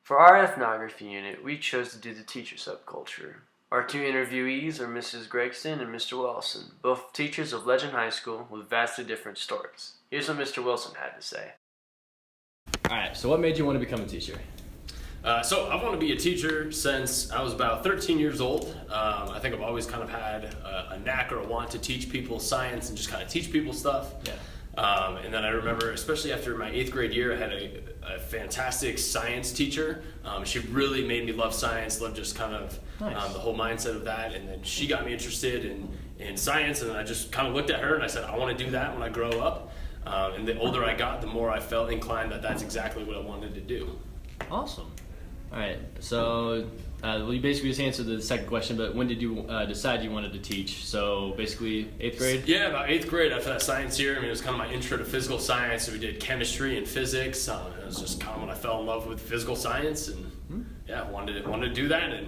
For our ethnography unit, we chose to do the teacher subculture. Our two interviewees are Mrs. Gregson and Mr. Wilson, both teachers of Legend High School with vastly different stories. Here's what Mr. Wilson had to say. Alright, so what made you want to become a teacher? So I want to be a teacher since I was about 13 years old. I think I've always kind of had a knack or a want to teach people science and just kind of teach people stuff. Yeah. And then I remember, especially after my 8th grade year, I had a fantastic science teacher. She really made me love science, love just kind of Nice. the whole mindset of that. And then she got me interested in science, and then I just kind of looked at her and I said, I want to do that when I grow up. And the older I got, the more I felt inclined that that's exactly what I wanted to do. Awesome. Alright, so well, you basically just answered the second question, but when did you decide you wanted to teach? So basically 8th grade? Yeah, about 8th grade after that science year. I mean, it was kind of my intro to physical science. So we did chemistry and physics. It was just kind of when I fell in love with physical science, and yeah, wanted to do that, and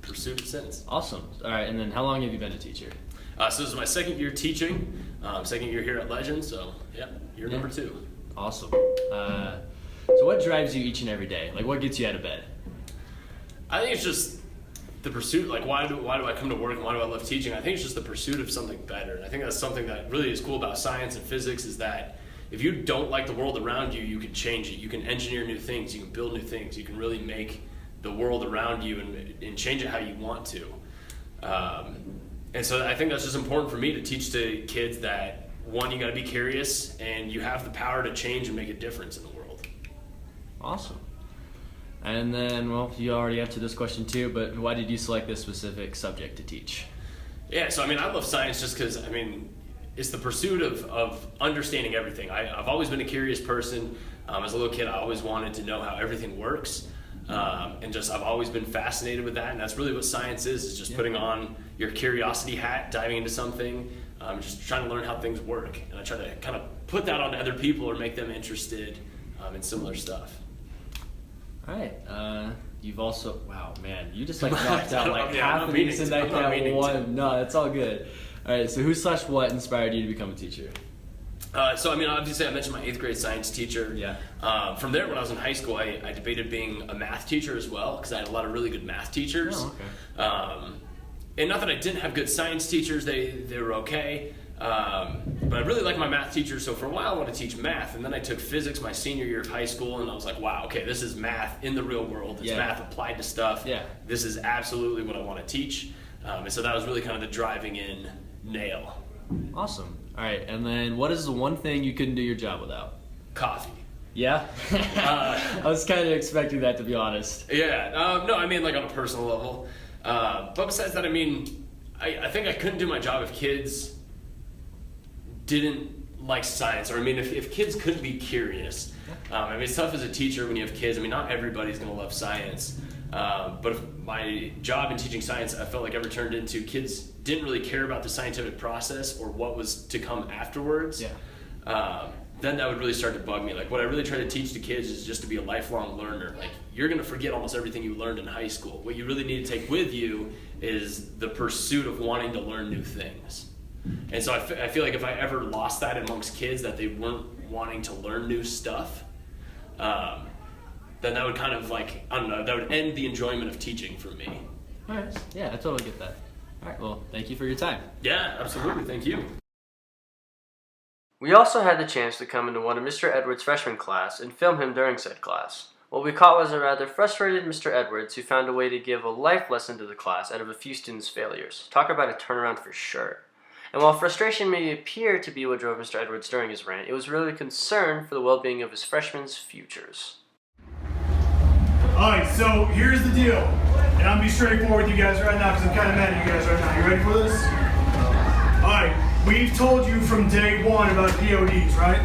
pursued it since. Awesome. Alright, and then how long have you been a teacher? So this is my 2nd year teaching, 2nd year here at Legend. So yeah, year number 2. Awesome. So what drives you each and every day? Like, what gets you out of bed? I think it's just the pursuit. Like, why do I come to work and why do I love teaching? I think it's just the pursuit of something better. And I think that's something that really is cool about science and physics, is that if you don't like the world around you, you can change it. You can engineer new things. You can build new things. You can really make the world around you and change it how you want to. And so I think that's just important for me to teach to kids that, one, you got to be curious and you have the power to change and make a difference in the world. Awesome. And then, well, you already answered this question too, but why did you select this specific subject to teach? Yeah, so I mean, I love science just because, I mean, it's the pursuit of understanding everything. I've always been a curious person. As a little kid, I always wanted to know how everything works. And just, I've always been fascinated with that. And that's really what science is just putting on your curiosity hat, diving into something, just trying to learn how things work. And I try to kind of put that on other people or make them interested in similar stuff. All right. You've also, wow, man, you just like knocked out like Yeah, I'm half not of meaning these to. tonight. I'm not meaning One. to. No, it's all good. All right. So who/what inspired you to become a teacher? So, I mean, obviously I mentioned my 8th grade science teacher. Yeah. From there, when I was in high school, I debated being a math teacher as well, because I had a lot of really good math teachers. Oh, okay. And not that I didn't have good science teachers, they were okay. But I really liked my math teacher, so for a while I wanted to teach math, and then I took physics my senior year of high school, and I was like, wow, okay, this is math in the real world. It's math applied to stuff. Yeah. This is absolutely what I want to teach. And so that was really kind of the driving in nail. Awesome. All right. And then what is the one thing you couldn't do your job without? Coffee. Yeah? I was kind of expecting that, to be honest. Yeah, no, I mean, like on a personal level. But besides that, I mean, I think I couldn't do my job if kids didn't like science, or I mean, if kids couldn't be curious. I mean, it's tough as a teacher when you have kids. I mean, not everybody's going to love science. But if my job in teaching science, I felt like ever turned into kids didn't really care about the scientific process or what was to come afterwards. Yeah. Then that would really start to bug me. Like, what I really try to teach to kids is just to be a lifelong learner. Like, you're going to forget almost everything you learned in high school. What you really need to take with you is the pursuit of wanting to learn new things. And so I feel like if I ever lost that amongst kids, that they weren't wanting to learn new stuff, then that would kind of like, I don't know, that would end the enjoyment of teaching for me. All right. Yeah, I totally get that. All right. Well, thank you for your time. Yeah, absolutely. Thank you. We also had the chance to come into one of Mr. Edwards' freshman class and film him during said class. What we caught was a rather frustrated Mr. Edwards who found a way to give a life lesson to the class out of a few students' failures. Talk about a turnaround for sure. And while frustration may appear to be what drove Mr. Edwards during his rant, it was really concern for the well-being of his freshmen' futures. Alright, so here's the deal. And I'm gonna be straightforward with you guys right now because I'm kind of mad at you guys right now. You ready for this? Alright, we've told you from day one about PODs, right?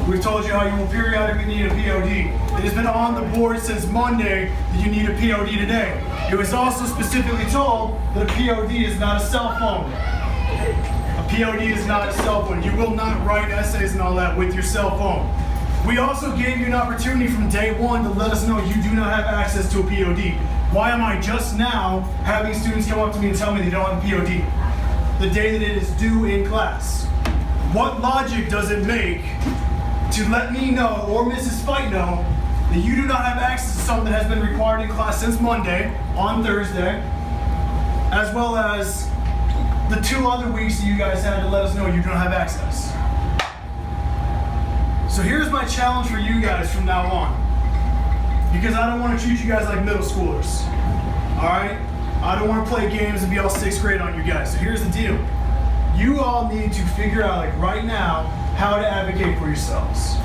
We've told you how you will periodically need a POD. It has been on the board since Monday that you need a POD today. It was also specifically told that a POD is not a cell phone. A POD is not a cell phone. You will not write essays and all that with your cell phone. We also gave you an opportunity from day one to let us know you do not have access to a POD. Why am I just now having students come up to me and tell me they don't have a POD? The day that it is due in class. What logic does it make to let me know, or Mrs. Fight know, that you do not have access to something that has been required in class since Monday, on Thursday, as well as the 2 other weeks that you guys had to let us know you don't have access. So here's my challenge for you guys from now on. Because I don't want to treat you guys like middle schoolers. Alright? I don't want to play games and be all 6th grade on you guys. So here's the deal. You all need to figure out, like right now, how to advocate for yourselves.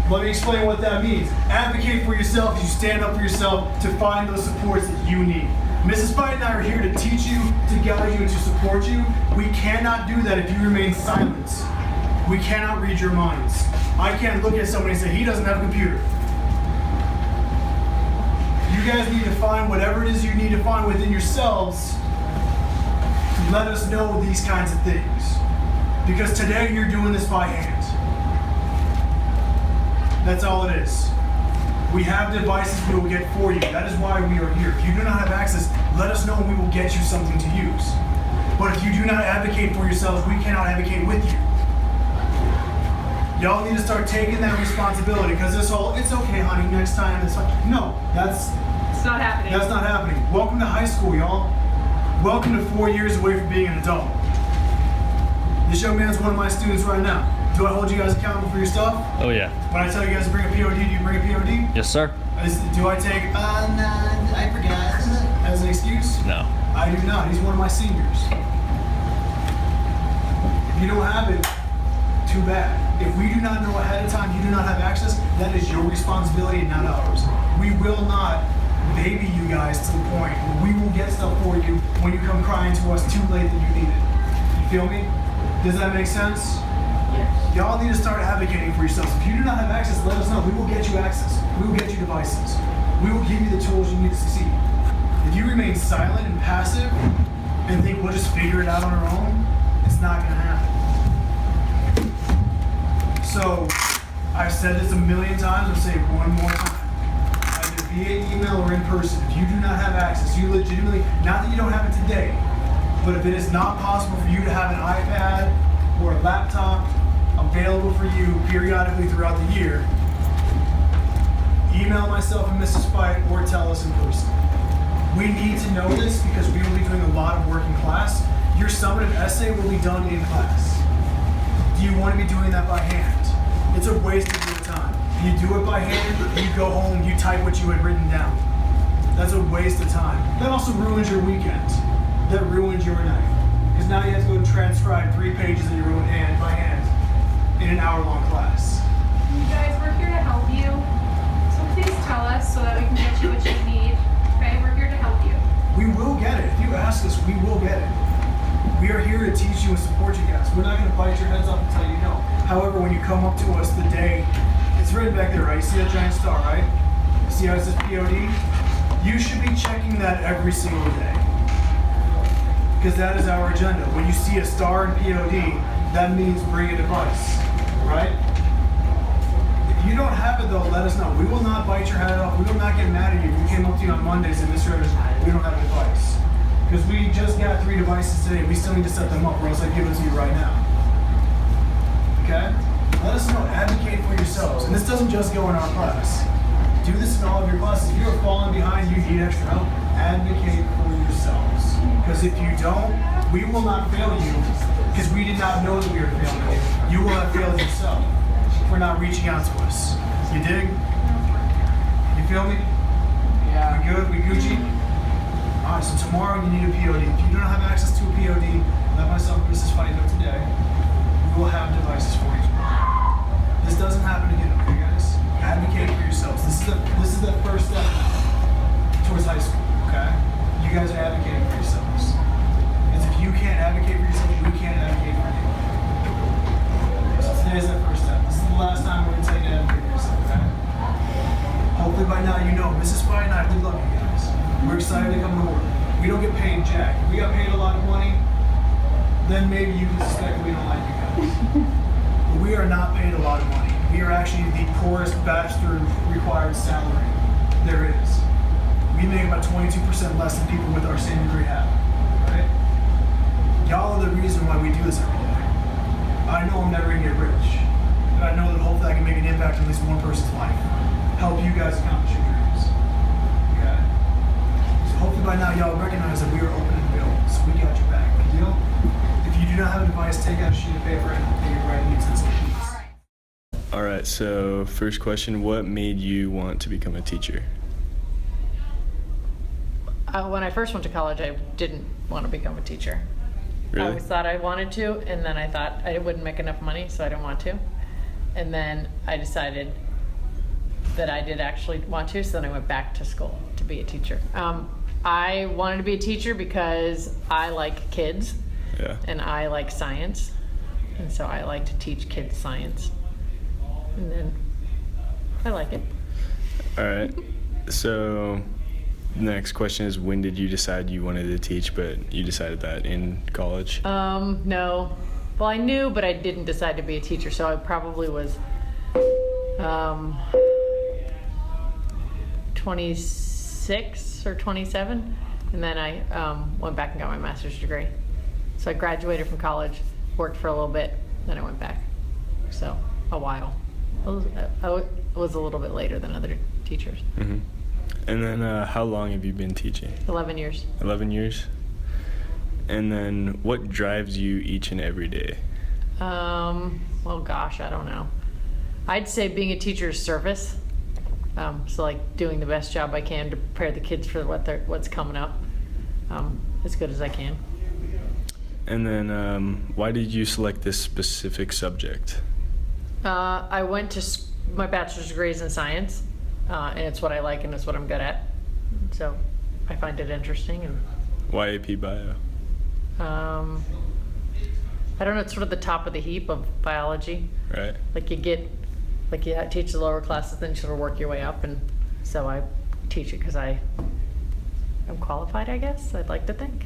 Let me explain what that means. Advocate for yourself is you stand up for yourself to find those supports that you need. Mrs. Fight and I are here to teach you, to guide you, and to support you. We cannot do that if you remain silent. We cannot read your minds. I can't look at somebody and say, he doesn't have a computer. You guys need to find whatever it is you need to find within yourselves to let us know these kinds of things. Because today you're doing this by hand. That's all it is. We have devices we will get for you. That is why we are here. If you do not have access, let us know and we will get you something to use. But if you do not advocate for yourselves, we cannot advocate with you. Y'all need to start taking that responsibility because this whole, it's okay, honey, next time, it's fine. No, It's not happening. that's not happening. Welcome to high school, y'all. Welcome to 4 years away from being an adult. This young man's one of my students right now. Do I hold you guys accountable for your stuff? Oh yeah. When I tell you guys to bring a POD, do you bring a POD? Yes, sir. Do I take, nah, I forgot, as an excuse? No. I do not. He's one of my seniors. If you don't have it, too bad. If we do not know ahead of time, you do not have access, that is your responsibility and not ours. We will not baby you guys to the point where we will get stuff for you when you come crying to us too late that you need it. You feel me? Does that make sense? Yes. Y'all need to start advocating for yourselves. If you do not have access, let us know. We will get you access. We will get you devices. We will give you the tools you need to succeed. If you remain silent and passive and think we'll just figure it out on our own, it's not going to happen. So, I've said this a million times, I'll say it one more time. Either via email or in person, if you do not have access, you legitimately, not that you don't have it today, but if it is not possible for you to have an iPad or a laptop available for you periodically throughout the year, email myself and Mrs. Spike or tell us in person. We need to know this because we will be doing a lot of work in class. Your summative essay will be done in class. Do you want to be doing that by hand? It's a waste of your time. You do it by hand, you go home, you type what you had written down. That's a waste of time. That also ruins your weekend. That ruins your night. Because now you have to go and transcribe 3 pages that you wrote by hand in an hour-long class. You guys, we're here to help you. So please tell us so that we can get you what you need. Okay, we're here to help you. We will get it. If you ask us, we will get it. We are here to teach you and support you guys. We're not going to bite your heads off and tell you no. However, when you come up to us the day, it's written back there, right? You see that giant star, right? You see how it says POD? You should be checking that every single day. Because that is our agenda. When you see a star in POD, that means bring a device, right? If you don't have it though, let us know. We will not bite your head off. We will not get mad at you if we came up to you on Mondays and Mr. Evans, we don't have a device. Because we just got 3 devices today. We still need to set them up or else I give it to you right now. Okay? Let us know. Advocate for yourselves. And this doesn't just go in our class. Do this in all of your classes. If you're falling behind, you need extra help, advocate for yourselves. Because if you don't, we will not fail you because we did not know that we were failing you. You will have failed yourself for not reaching out to us. You dig? You feel me? Yeah. We good? We Gucci? Alright, so tomorrow you need a POD. If you do not have access to a POD, let myself and Mrs. Fight know today. We will have devices for you tomorrow. This doesn't happen again, okay guys? Advocate for yourselves. This is the first step towards high school, okay? You guys are advocating for yourselves. Because if you can't advocate for yourself, we can't advocate for you. So today's that first step. This is the last time we're going to tell you to advocate for yourself, okay? Hopefully by now you know. Mrs. Fight and I, we love you guys. We're excited to come to work. We don't get paid jack. If we got paid a lot of money, then maybe you can suspect we don't like you guys. But we are not paid a lot of money. We are actually the poorest bachelor required salary there is. We make about 22% less than people with our same degree have. Right? Y'all are the reason why we do this every day. I know I'm never gonna get rich, but I know that hopefully I can make an impact on at least one person's life. help you guys accomplish your dreams. Okay? So hopefully by now y'all recognize that we are open and available, so we got your back. Good deal? If you do not have a device, take out a sheet of paper and make it writing needs and some sheets. All right, so first question, what made you want to become a teacher? When I first went to college, I didn't want to become a teacher. I Really? always thought I wanted to, and then I thought I wouldn't make enough money, so I didn't want to. And then I decided that I did actually want to, so then I went back to school to be a teacher. I wanted to be a teacher because I like kids Yeah. and I like science, and so I like to teach kids science. And then I like it. All right. So next question is, when did you decide you wanted to teach, but you decided that in college? No. Well, I knew, but I didn't decide to be a teacher, so I probably was 26 or 27, and then I went back and got my master's degree. So I graduated from college, worked for a little bit, then I went back. So a while. I was a little bit later than other teachers. Mm-hmm. And then how long have you been teaching? 11 years. 11 years? And then what drives you each and every day? Well, gosh, I don't know. I'd say being a teacher is service. So like doing the best job I can to prepare the kids for what's coming up as good as I can. And then why did you select this specific subject? I went to my bachelor's degree is in science, and it's what I like and it's what I'm good at. So I find it interesting. And Why AP Bio? I don't know, it's sort of the top of the heap of biology. Right. Like you teach the lower classes, then you sort of work your way up, and so I teach it because I'm qualified, I guess. I'd like to think.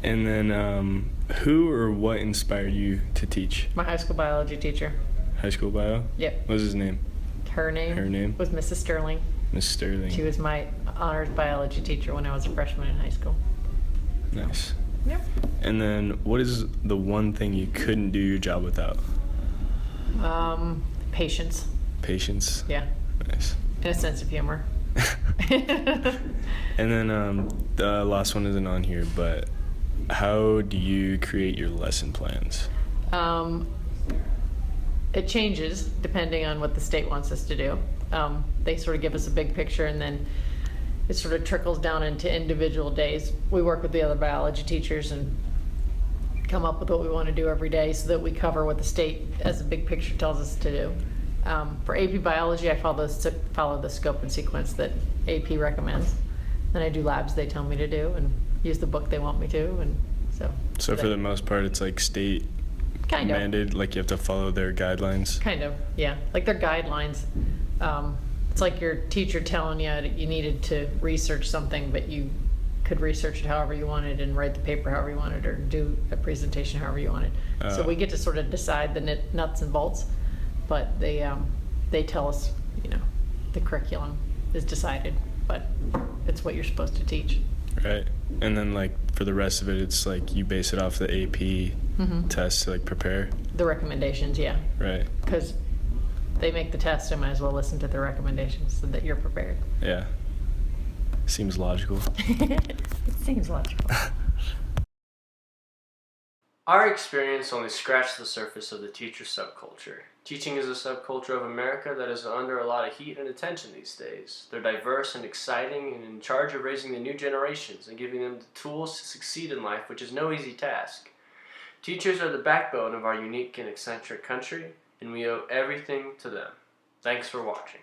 And then who or what inspired you to teach? My high school biology teacher. High school bio? Yep. What was his name? Her name was Mrs. Sterling. Miss Sterling. She was my honors biology teacher when I was a freshman in high school. Nice. Yep. And then what is the one thing you couldn't do your job without? Patience. Patience. Yeah. Nice. And a sense of humor. And then the last one isn't on here, but how do you create your lesson plans? It changes depending on what the state wants us to do. They sort of give us a big picture, and then it sort of trickles down into individual days. We work with the other biology teachers and come up with what we want to do every day so that we cover what the state as a big picture tells us to do. For AP biology, I follow the scope and sequence that AP recommends. Then I do labs they tell me to do and use the book they want me to, and so. So for the most part, it's like state Kind of. mandated, like you have to follow their guidelines. Kind of, yeah. Like their guidelines. It's like your teacher telling you that you needed to research something, but you could research it however you wanted and write the paper however you wanted or do a presentation however you wanted. So we get to sort of decide the nuts and bolts, but they tell us, the curriculum is decided, but it's what you're supposed to teach. Right. And then like for the rest of it, it's like you base it off the AP tests to like prepare. The recommendations, yeah. Right. Because they make the test, I might as well listen to the recommendations so that you're prepared. Yeah. Seems logical. It seems logical. Our experience only scratched the surface of the teacher subculture. Teaching is a subculture of America that is under a lot of heat and attention these days. They're diverse and exciting and in charge of raising the new generations and giving them the tools to succeed in life, which is no easy task. Teachers are the backbone of our unique and eccentric country, and we owe everything to them. Thanks for watching.